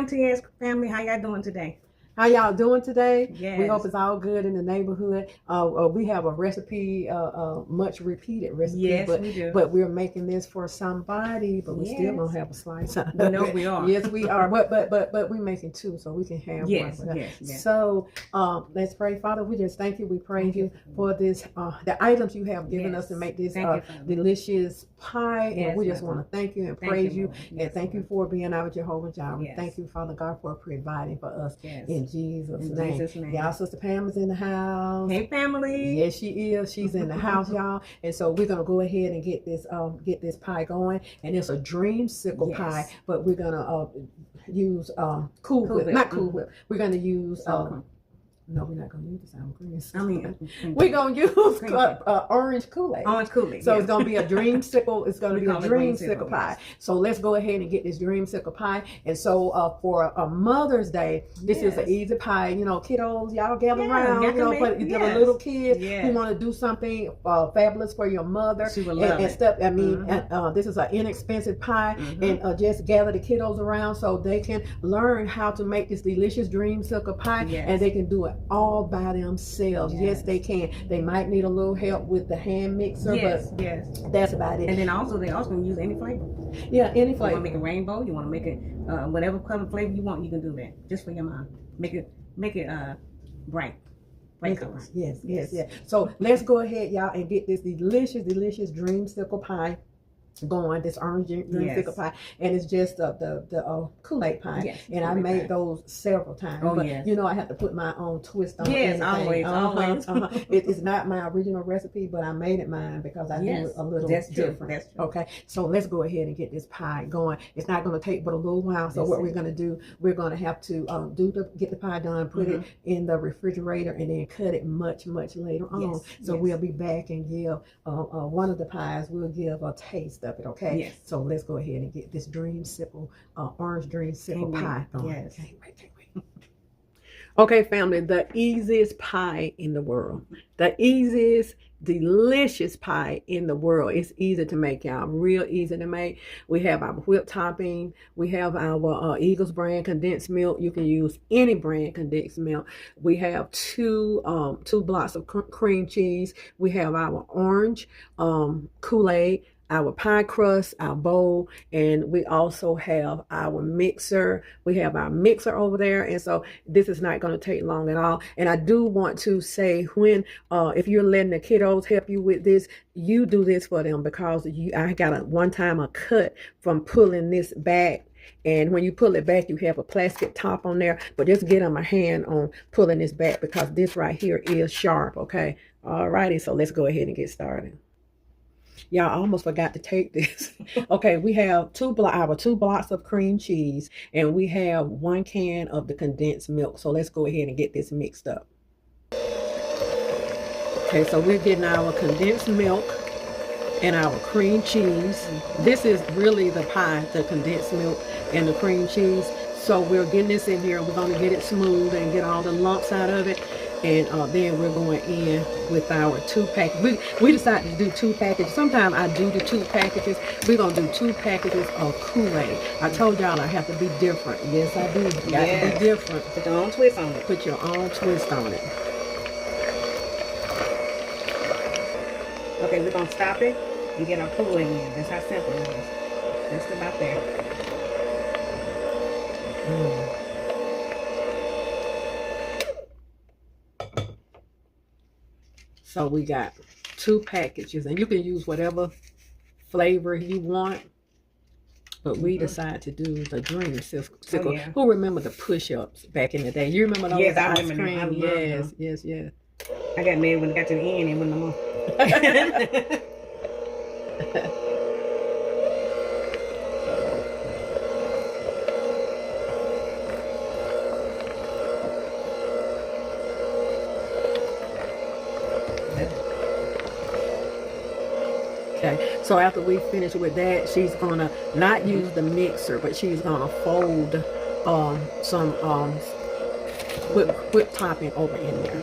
TS family. How y'all doing today? How y'all doing today? Yes. We hope it's all good in the neighborhood. We have a recipe, much repeated recipe. Yes, but, we do. But we're making this for somebody, but we still don't have a slice. We know we are. Yes, we are. But we're making two, so we can have one. Yes. So let's pray. Father, we just thank you. We praise you for this, the items you have given us to make this delicious pie. And we just want to thank you and praise you. And thank you for being our Jehovah Jireh. Thank you, Father God, for providing for us. In Jesus' name. Y'all, Sister Pam is in the house. Hey, family. Yes, she is. She's in the house, y'all. And so we're gonna go ahead and get this pie going. And it's a dreamsicle pie, but we're gonna use Cool Whip, not Cool Whip. We're gonna use no, we're not going to use the sour cream. We're going to use orange Kool-Aid. Orange Kool-Aid. So it's going to be a dreamsicle. It's going to be a dreamsicle pie. So let's go ahead and get this dreamsicle pie. And so for a Mother's Day, this is an easy pie. You know, kiddos, y'all gather around. You know, give a little kid who want to do something fabulous for your mother. She will love and stuff. I mean, this is an inexpensive pie. And just gather the kiddos around so they can learn how to make this delicious dreamsicle pie. And they can do it all by themselves. Yes, they can. They might need a little help with the hand mixer, but that's about it. And then also they also can use any flavor. Yeah, any flavor. You want to make a rainbow, you want to make it whatever color flavor you want, you can do that just for your mom. Make it bright colors. Yes. So let's go ahead, y'all, and get this delicious dreamsicle pie going, this orange dreamsicle pie, and it's just the Kool-Aid pie, and I made those several times. But you know, I have to put my own twist on it. Yes, always. It's not my original recipe, but I made it mine because I do it a little different. That's true. Okay, so let's go ahead and get this pie going. It's not going to take but a little while. So what we're going to do, we're going to have to get the pie done, put it in the refrigerator, and then cut it much later on. So we'll be back and give one of the pies. We'll give a taste of it, okay? So let's go ahead and get this dreamsicle, orange dreamsicle pie going. Can't wait. Okay, family, the easiest pie in the world. The easiest, delicious pie in the world. It's easy to make, y'all. Real easy to make. We have our whipped topping. We have our Eagles brand condensed milk. You can use any brand condensed milk. We have two blocks of cream cheese. We have our orange Kool-Aid, our pie crust, our bowl, and we also have our mixer. We have our mixer over there, and so this is not going to take long at all. And I do want to say, when if you're letting the kiddos help you with this, you do this for them, because I got one time a cut from pulling this back. And when you pull it back, you have a plastic top on there, but just get on my hand on pulling this back, because this right here is sharp. Okay, all righty, so let's go ahead and get started. Y'all, I almost forgot to take this. Okay, we have our two blocks of cream cheese, and we have 1 can of the condensed milk. So let's go ahead and get this mixed up. Okay, so we're getting our condensed milk and our cream cheese. This is really the pie, the condensed milk and the cream cheese. So we're getting this in here. We're going to get it smooth and get all the lumps out of it. And then we're going in with our 2 packages. We decided to do 2 packages. Sometimes I do the 2 packages. We're going to do 2 packages of Kool-Aid. I told y'all I have to be different. Yes, I do. You got to be different. Put your own twist on it. Put your own twist on it. Okay, we're going to stop it and get our Kool-Aid in. That's how simple it is. Just about there. So we got 2 packages, and you can use whatever flavor you want. But we decided to do the dreamsicle. Who remember the push-ups back in the day? You remember those? Yes, I remember them. Yes. I got mad when it got to the end and went no more. Okay, so after we finish with that, she's gonna not use the mixer, but she's gonna fold some whipped topping over in there.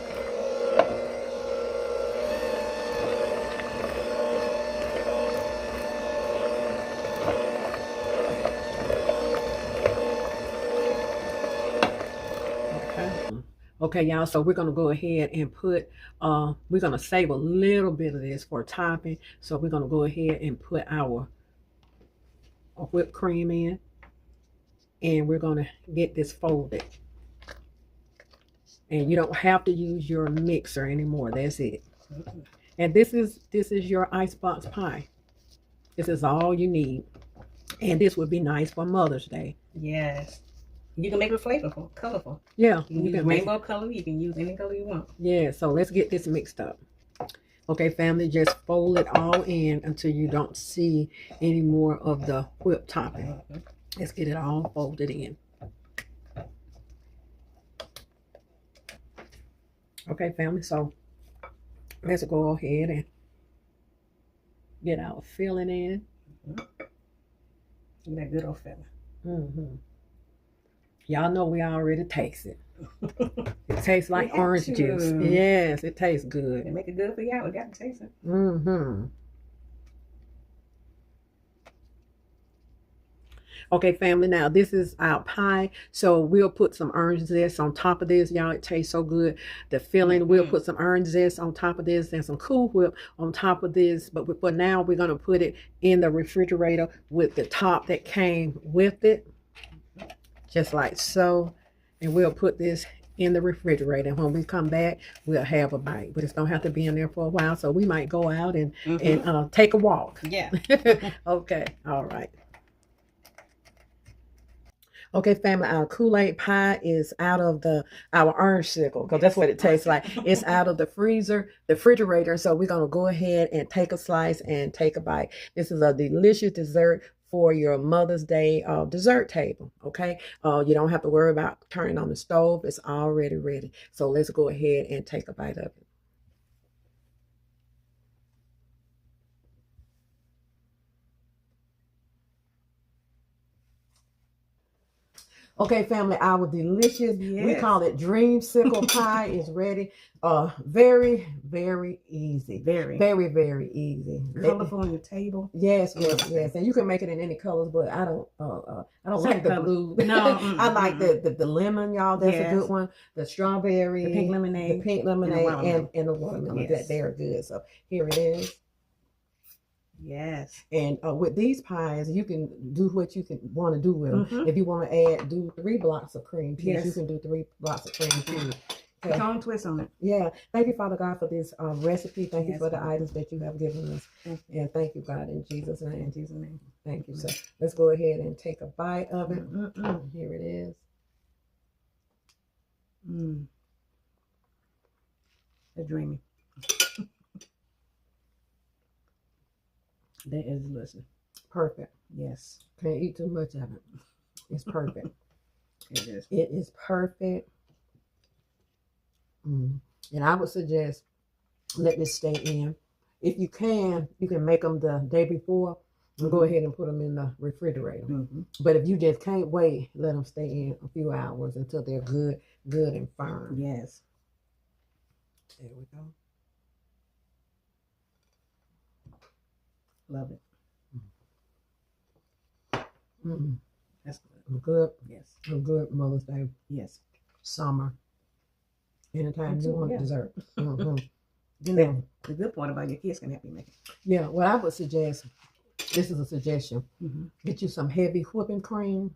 Okay, y'all, so we're going to go ahead and put, we're going to save a little bit of this for topping. So we're going to go ahead and put our whipped cream in. And we're going to get this folded. And you don't have to use your mixer anymore. That's it. And this is your icebox pie. This is all you need. And this would be nice for Mother's Day. Yes. You can make it flavorful, colorful. Yeah. You can use rainbow color. You can use any color you want. Yeah, so let's get this mixed up. Okay, family, just fold it all in until you don't see any more of the whipped topping. Let's get it all folded in. Okay, family, so let's go ahead and get our filling in. That good old filling. Y'all know we already taste it. It tastes like orange juice. Yes, it tastes good. They make it good for y'all. We got to taste it. Okay, family, now this is our pie. So we'll put some orange zest on top of this. Y'all, it tastes so good. The filling, we'll put some orange zest on top of this and some Cool Whip on top of this. But for now, we're going to put it in the refrigerator with the top that came with it. Just like so. And we'll put this in the refrigerator. And when we come back, we'll have a bite. But it's going to have to be in there for a while. So we might go out and, take a walk. Yeah. Okay. All right. Okay, family, our Kool-Aid pie is out of our orange sickle, because that's what it tastes like. It's out of the refrigerator. So we're going to go ahead and take a slice and take a bite. This is a delicious dessert for your Mother's Day dessert table, okay? You don't have to worry about turning on the stove. It's already ready. So let's go ahead and take a bite of it. Okay, family, our delicious, we call it dreamsickle pie is ready. Very, very easy. Very, very easy. Colorful on your table. Yes. And you can make it in any colors, but I don't like the blue. No, I like the lemon, y'all. That's a good one. The strawberry, the pink lemonade, and the watermelon. That they're good. So here it is. Yes. And with these pies, you can do what you want to do with them. If you want to do 3 blocks of cream cheese, you can do 3 blocks of cream cheese. Put your own twist on it. Yeah. Thank you, Father God, for this recipe. Thank you for the items that you have given us. And thank you, God, in Jesus' name. In Jesus' name. Thank you. So let's go ahead and take a bite of it. Here it is. They're dreamy. That is delicious. Perfect. Yes. Can't eat too much of it. It's perfect. It is. It is perfect. And I would suggest let this stay in. If you can make them the day before and go ahead and put them in the refrigerator. But if you just can't wait, let them stay in a few hours until they're good and firm. Yes. There we go. Love it. That's good. Good. Yes. A good Mother's Day. Yes. Summer. Anytime you want dessert. Then the good part about your kids can help you make it. Yeah. What I would suggest, this is a suggestion, get you some heavy whipping cream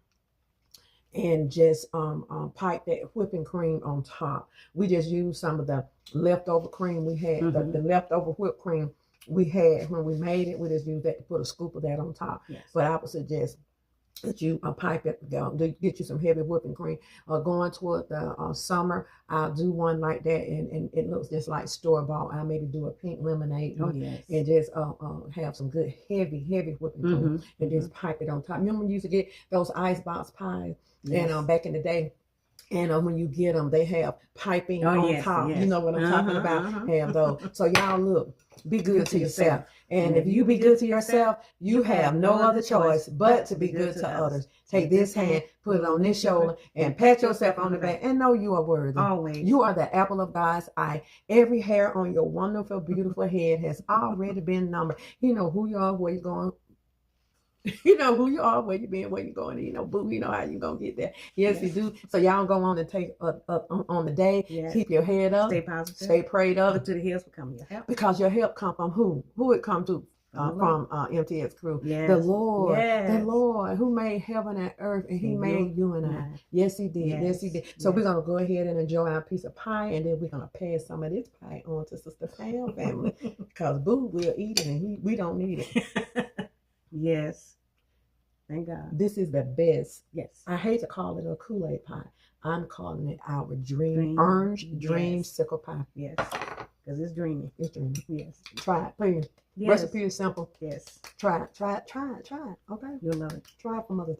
and just pipe that whipping cream on top. We just used some of the leftover cream we had, the leftover whipped cream we had when we made it. We just used that to put a scoop of that on top. Yes. But I would suggest that you pipe it, get you some heavy whipping cream. Going toward the summer, I'll do one like that, and it looks just like store-bought. I'll maybe do a pink lemonade and just have some good heavy whipping cream and just pipe it on top. Remember when you used to get those icebox pies and back in the day? And when you get them, they have piping on top. You know what I'm talking about? Have those. So y'all look, be good to yourself. And if you be good to yourself, you have no other choice but to be good to others. Take this hand, put it on this shoulder, and pat yourself on the back and know you are worthy. Always. You are the apple of God's eye. Every hair on your wonderful, beautiful head has already been numbered. You know who you are, where you're going. You know who you are, where you been, where you going. You know, boo. You know how you gonna get there. Yes, you do. So y'all go on and take up on the day. Yes. Keep your head up. Stay positive. Stay prayed up. Look to the hills for coming your help. Because your help come from who? Who it come to? From MTS crew. Yes. The Lord. Yes. The Lord who made heaven and earth, and He made you and I. Yes, He did. Yes, He did. So we're gonna go ahead and enjoy our piece of pie, and then we're gonna pass some of this pie on to Sister Pam family, because Boo will eat it, and we don't need it. Yes. Thank God. This is the best. Yes. I hate to call it a Kool-Aid pie. I'm calling it our orange dreamsickle pie. Yes. Because it's dreamy. It's dreamy. Yes. Try it, please. Yes. Recipe is simple. Yes. Try it. Okay. You'll love it. Try it for Mother's Day.